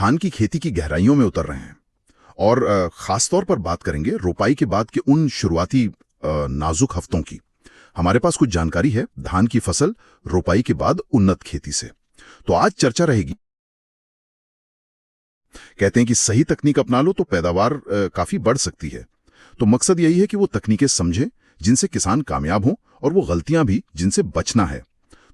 धान की खेती की गहराइयों में उतर रहे हैं और खास तौर पर बात करेंगे रोपाई के बाद के उन शुरुआती नाजुक हफ्तों की। हमारे पास कुछ जानकारी है धान की फसल रोपाई के बाद उन्नत खेती से। तो आज चर्चा रहेगी। कहते हैं कि सही तकनीक अपना लो तो पैदावार काफी बढ़ सकती है। तो मकसद यही है कि वो तकनीकें समझें जिनसे किसान कामयाब हों और वो गलतियां भी जिनसे बचना है।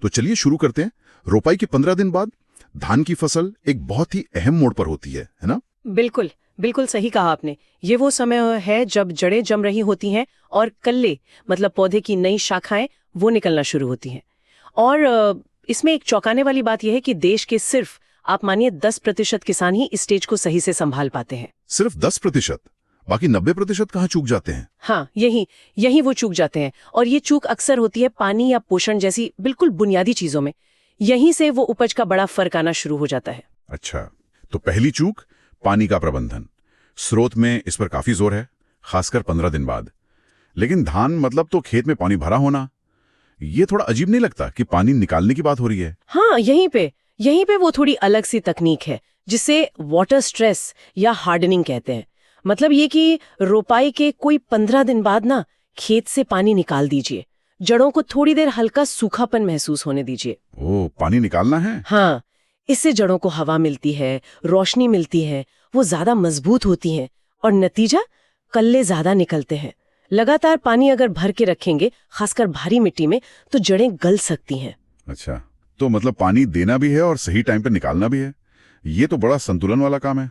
तो चलिए शुरू करते हैं। रोपाई के 15 दिन बाद धान की फसल एक बहुत ही अहम मोड़ पर होती है ना? बिल्कुल बिल्कुल सही कहा आपने। ये वो समय है जब जड़ें जम रही होती हैं और कल्ले मतलब पौधे की नई शाखाएं वो निकलना शुरू होती हैं। और इसमें एक चौंकाने वाली बात यह है कि देश के सिर्फ आप मानिए 10% किसान ही इस स्टेज को सही से संभाल पाते हैं। सिर्फ 10%? बाकी 90% कहाँ चूक जाते हैं? हाँ, यही वो चूक जाते हैं। और ये चूक अक्सर होती है पानी या पोषण जैसी बिल्कुल बुनियादी चीजों में। यहीं से वो उपज का बड़ा फर्क आना शुरू हो जाता है। अच्छा, तो पहली चूक पानी का प्रबंधन। स्रोत में इस पर काफी जोर है, खासकर 15 दिन बाद। लेकिन धान मतलब तो खेत में पानी भरा होना, ये थोड़ा अजीब नहीं लगता कि पानी निकालने की बात हो रही है? हाँ, यहीं पे वो थोड़ी अलग सी तकनीक है जिसे वाटर स्ट्रेस या हार्डनिंग कहते हैं। मतलब ये कि रोपाई के कोई 15 दिन बाद ना खेत से पानी निकाल दीजिए, जड़ों को थोड़ी देर हल्का सूखापन महसूस होने दीजिए। ओ, पानी निकालना है? हाँ, इससे जड़ों को हवा मिलती है, रोशनी मिलती है, वो ज्यादा मजबूत होती हैं और नतीजा कल्ले ज्यादा निकलते हैं। लगातार पानी अगर भर के रखेंगे, खासकर भारी मिट्टी में, तो जड़ें गल सकती हैं। अच्छा, तो मतलब पानी देना भी है और सही टाइम पे निकालना भी है। ये तो बड़ा संतुलन वाला काम है।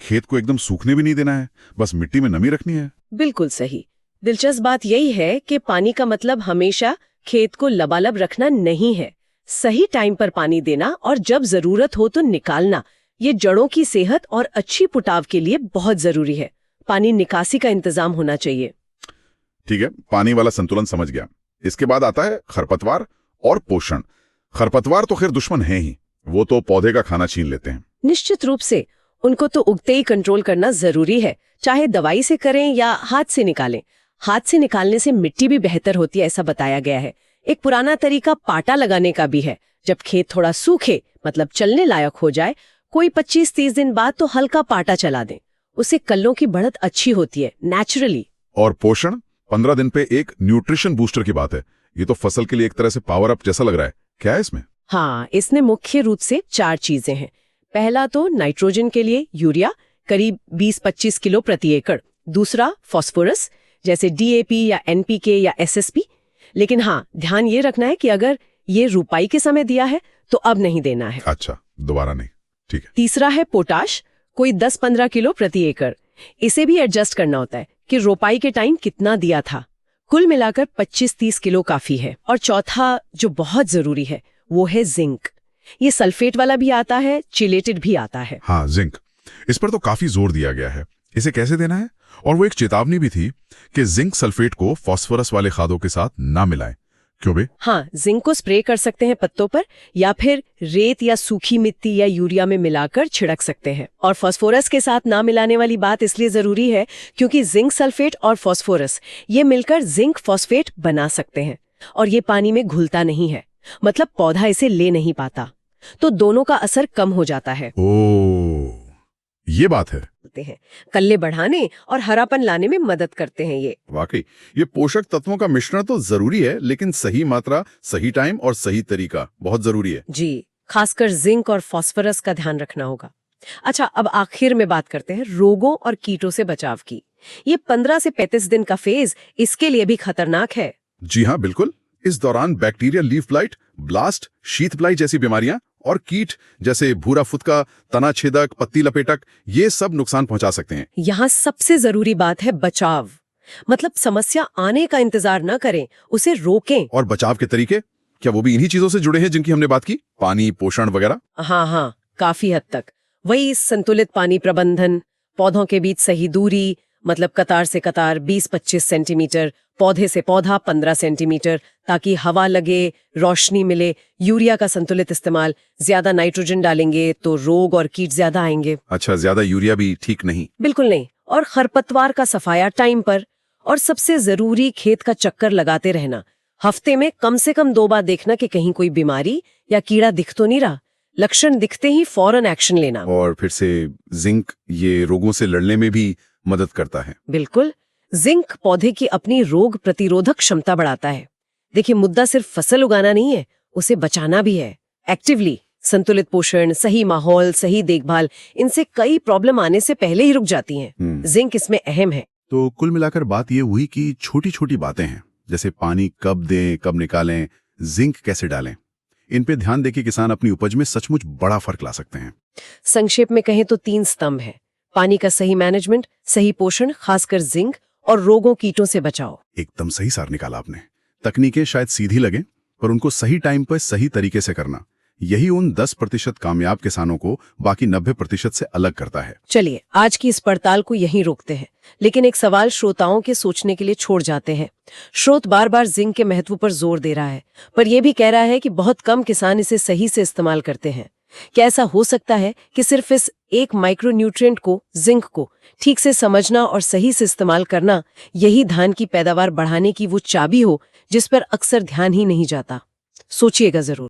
खेत को एकदम सूखने भी नहीं देना है, बस मिट्टी में नमी रखनी है। बिल्कुल सही। दिलचस्प बात यही है कि पानी का मतलब हमेशा खेत को लबालब रखना नहीं है। सही टाइम पर पानी देना और जब जरूरत हो तो निकालना, ये जड़ों की सेहत और अच्छी पुटाव के लिए बहुत जरूरी है। पानी निकासी का इंतजाम होना चाहिए। ठीक है, पानी वाला संतुलन समझ गया। इसके बाद आता है खरपतवार और पोषण। खरपतवार तो खैर दुश्मन है ही, वो तो पौधे का खाना छीन लेते हैं। निश्चित रूप से उनको तो उगते ही कंट्रोल करना जरूरी है, चाहे दवाई से करें या हाथ से निकालें। हाथ से निकालने से मिट्टी भी बेहतर होती है, ऐसा बताया गया है। एक पुराना तरीका पाटा लगाने का भी है। जब खेत थोड़ा सूखे मतलब चलने लायक हो जाए, कोई 25-30 दिन बाद तो हल्का पाटा चला दें। उससे कल्लों की बढ़त अच्छी होती है नेचुरली। और पोषण 15 दिन पे एक न्यूट्रिशन बूस्टर की बात है। ये तो फसल के लिए एक तरह से पावर अप जैसा लग रहा है। क्या है इसमें? हाँ, इसमें मुख्य रूप से 4 चीजें हैं। पहला तो नाइट्रोजन के लिए यूरिया करीब 20-25 किलो प्रति एकड़। दूसरा फॉस्फोरस जैसे DAP या NPK या SSP। लेकिन हाँ, ध्यान ये रखना है कि अगर ये रुपाई के समय दिया है तो अब नहीं देना है। अच्छा, दोबारा नहीं, ठीक है। तीसरा है पोटाश, कोई 10-15 किलो प्रति एकड़। इसे भी एडजस्ट करना होता है कि रोपाई के टाइम कितना दिया था। कुल मिलाकर 25-30 किलो काफी है। और चौथा जो बहुत जरूरी है वो है जिंक। ये सल्फेट वाला भी आता है, चिलेटेड भी आता है। हाँ, जिंक, इस पर तो काफी जोर दिया गया है। इसे कैसे देना है? और वो एक चेतावनी भी थी कि जिंक सल्फेट को फास्फोरस वाले खादों के साथ ना मिलाएं। क्यों बे? हाँ, जिंक को स्प्रे कर सकते हैं पत्तों पर, या फिर रेत या सूखी मिट्टी या यूरिया में मिलाकर छिड़क सकते हैं। और फास्फोरस के साथ ना मिलाने वाली बात इसलिए जरूरी है क्योंकि जिंक सल्फेट और फास्फोरस ये मिलकर जिंक फॉस्फेट बना सकते हैं और ये पानी में घुलता नहीं है, मतलब पौधा इसे ले नहीं पाता, तो दोनों का असर कम हो जाता है। ओह, ये बात है। कल्ले बढ़ाने और हरापन लाने में मदद करते हैं ये। वाकई ये पोषक तत्वों का मिश्रण तो जरूरी है, लेकिन सही मात्रा, सही टाइम और सही तरीका बहुत जरूरी है। जी, खासकर जिंक और फास्फोरस का ध्यान रखना होगा। अच्छा, अब आखिर में बात करते हैं रोगों और कीटों से बचाव की। ये 15 से 35 दिन का फेज इसके लिए भी खतरनाक है। जी हाँ, बिल्कुल। इस दौरान बैक्टीरिया लीफ ब्लाइट, ब्लास्ट, शीत ब्लाइट जैसी बीमारियां और कीट जैसे भूरा फुदका, तना छेदक, पत्ती लपेटक, ये सब नुकसान पहुंचा सकते हैं। यहाँ सबसे जरूरी बात है बचाव। मतलब समस्या आने का इंतजार न करें, उसे रोकें। और बचाव के तरीके क्या वो भी इन्हीं चीजों से जुड़े हैं जिनकी हमने बात की? पानी, पोषण वगैरह? हाँ, काफी हद तक। वही संतुलित पानी प्रबंधन, पौधों के बीच सही दूरी, मतलब कतार से कतार 20-25 सेंटीमीटर, पौधे से पौधा 15 सेंटीमीटर, ताकि हवा लगे, रोशनी मिले। यूरिया का संतुलित इस्तेमाल, ज्यादा नाइट्रोजन डालेंगे तो रोग और कीट ज्यादा आएंगे। अच्छा, ज्यादा यूरिया भी ठीक नहीं? बिल्कुल नहीं। और खरपतवार का सफाया टाइम पर। और सबसे जरूरी, खेत का चक्कर लगाते रहना। हफ्ते में कम से कम 2 बार देखना कि कहीं कोई बीमारी या कीड़ा दिख तो नहीं रहा। लक्षण दिखते ही फौरन एक्शन लेना। और फिर से जिंक ये रोगों से लड़ने में भी मदद करता है। बिल्कुल, जिंक पौधे की अपनी रोग प्रतिरोधक क्षमता बढ़ाता है। देखिए, मुद्दा सिर्फ फसल उगाना नहीं है, उसे बचाना भी है। एक्टिवली संतुलित पोषण, सही माहौल, सही देखभाल, इनसे कई प्रॉब्लम आने से पहले ही रुक जाती हैं। जिंक इसमें अहम है। तो कुल मिलाकर बात ये हुई कि छोटी छोटी बातें हैं, जैसे पानी कब दें, कब निकालें, जिंक कैसे डालें, इन पे ध्यान देके किसान अपनी उपज में सचमुच बड़ा फर्क ला सकते हैं। संक्षेप में कहें तो 3 स्तंभ हैं: पानी का सही मैनेजमेंट, सही पोषण, खासकर जिंक, और रोगों कीटों से बचाओ। एकदम सही सार निकाला आपने। तकनीकें शायद सीधी लगे, पर उनको सही टाइम पर सही तरीके से करना, यही उन 10% कामयाब किसानों को बाकी 90% से अलग करता है। चलिए, आज की इस पड़ताल को यहीं रोकते हैं, लेकिन एक सवाल श्रोताओं के सोचने के लिए छोड़ जाते हैं। श्रोत बार बार जिंक के महत्व पर जोर दे रहा है, पर यह भी कह रहा है कि बहुत कम किसान इसे सही से इस्तेमाल करते हैं। क्या ऐसा हो सकता है कि सिर्फ इस एक माइक्रोन्यूट्रिएंट को, जिंक को, ठीक से समझना और सही से इस्तेमाल करना, यही धान की पैदावार बढ़ाने की वो चाबी हो जिस पर अक्सर ध्यान ही नहीं जाता? सोचिएगा जरूर।